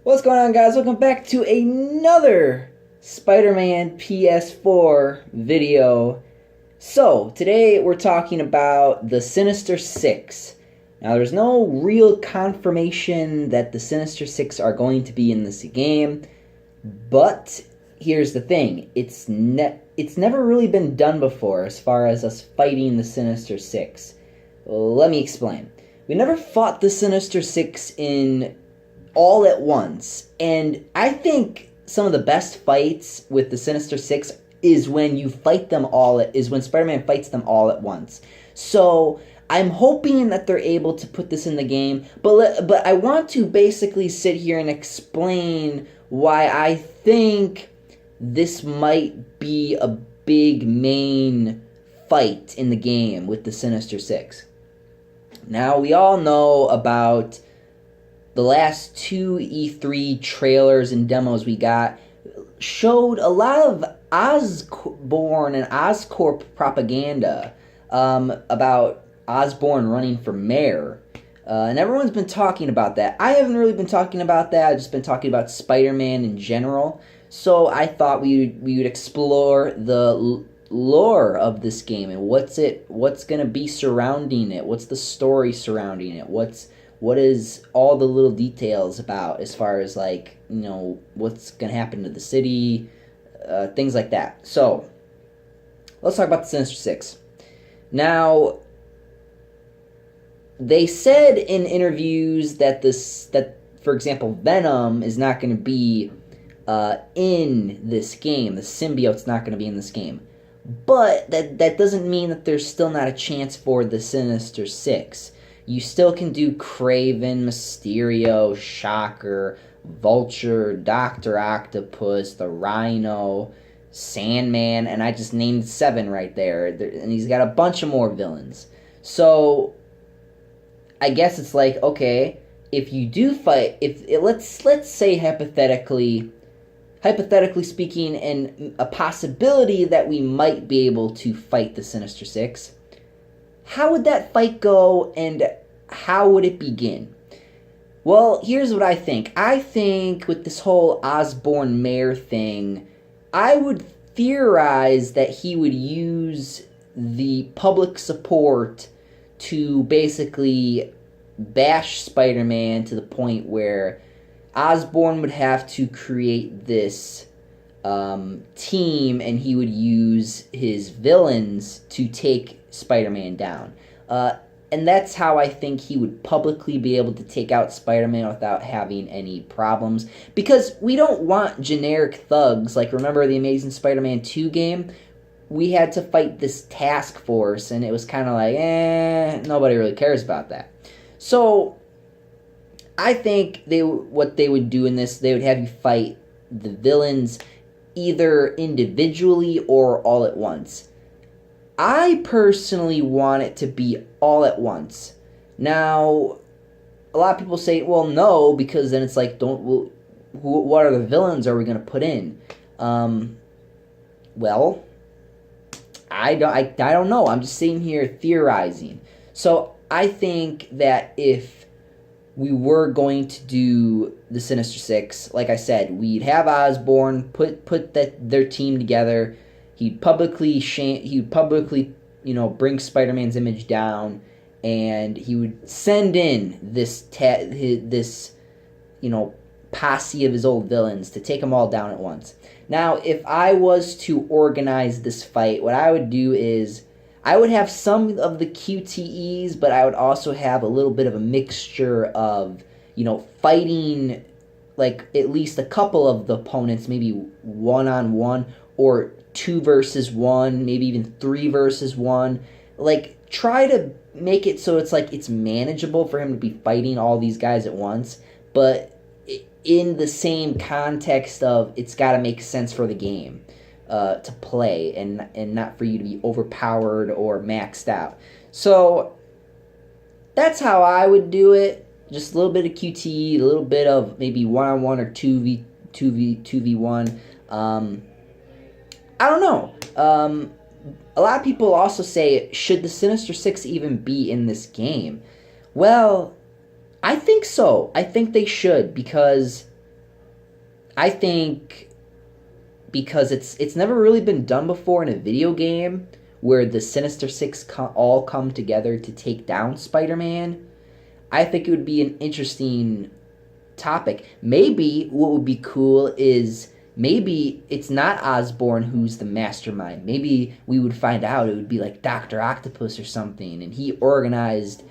What's going on, guys? Welcome back to another Spider-Man PS4 video. So, today we're talking about the Sinister Six. Now, there's no real confirmation that the Sinister Six are going to be in this game, but here's the thing. It's never really been done before as far as us fighting the Sinister Six. Let me explain. We never fought the Sinister Six in all at once, and I think some of the best fights with the Sinister Six is when you fight them is when Spider-Man fights them all at once. So I'm hoping that they're able to put this in the game, but I want to basically sit here and explain why I think this might be a big main fight in the game with the Sinister Six. Now, we all know about the last two E3 trailers and demos we got showed a lot of Osborn and Oscorp propaganda about Osborn running for mayor. And everyone's been talking about that. I haven't really been talking about that. I've just been talking about Spider-Man in general. So I thought we would explore the lore of this game and what's going to be surrounding it. What's the story surrounding it? What is all the little details about as far as, like, you know, what's going to happen to the city, things like that. So, let's talk about the Sinister Six. Now, they said in interviews that for example, Venom is not going to be in this game. The symbiote's not going to be in this game. But that doesn't mean that there's still not a chance for the Sinister Six. You still can do Kraven, Mysterio, Shocker, Vulture, Dr. Octopus, the Rhino, Sandman, and I just named 7 right there. And he's got a bunch of more villains. So, I guess it's like, okay, if you do fight, let's say hypothetically speaking, and a possibility that we might be able to fight the Sinister Six, how would that fight go, and how would it begin? Well, here's what I think. I think with this whole Osborn Mayor thing, I would theorize that he would use the public support to basically bash Spider-Man to the point where Osborn would have to create this team, and he would use his villains to take Spider-Man down. And that's how I think he would publicly be able to take out Spider-Man without having any problems. Because we don't want generic thugs. Like, remember the Amazing Spider-Man 2 game? We had to fight this task force, and it was kind of like, nobody really cares about that. So, I think what they would do in this, they would have you fight the villains either individually or all at once. I personally want it to be all at once. Now, a lot of people say, well, no, because then it's like, what are the villains are we going to put in? Well, I don't know. I'm just sitting here theorizing. So I think that if we were going to do the Sinister Six, like I said, we'd have Osborn put their team together. He'd publicly, bring Spider-Man's image down, and he would send in this posse of his old villains to take them all down at once. Now, if I was to organize this fight, what I would do is I would have some of the QTEs, but I would also have a little bit of a mixture of, fighting, like, at least a couple of the opponents, maybe one-on-one, or 2 versus 1, maybe even 3 versus 1. Like, try to make it so it's manageable for him to be fighting all these guys at once, but in the same context of it's got to make sense for the game to play, and not for you to be overpowered or maxed out. So that's how I would do it. Just a little bit of QT, a little bit of maybe 1-on-1 or 2v1. I don't know. A lot of people also say, should the Sinister Six even be in this game? Well, I think so. I think they should, because I think because it's never really been done before in a video game where the Sinister Six all come together to take down Spider-Man. I think it would be an interesting topic. Maybe what would be cool is maybe it's not Osborn who's the mastermind. Maybe we would find out it would be like Dr. Octopus or something, and he organized,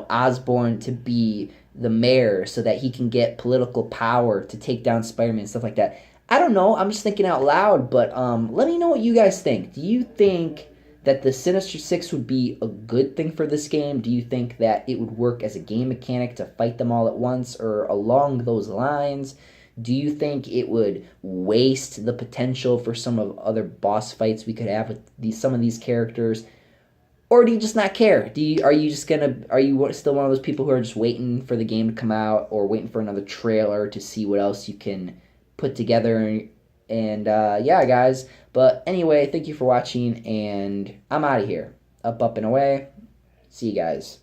Osborn to be the mayor so that he can get political power to take down Spider-Man and stuff like that. I don't know. I'm just thinking out loud, but let me know what you guys think. Do you think that the Sinister Six would be a good thing for this game? Do you think that it would work as a game mechanic to fight them all at once or along those lines? Do you think it would waste the potential for some of other boss fights we could have with some of these characters? Or do you just not care? Are you still one of those people who are just waiting for the game to come out or waiting for another trailer to see what else you can put together? And yeah, guys. But anyway, thank you for watching, and I'm out of here. Up, and away. See you guys.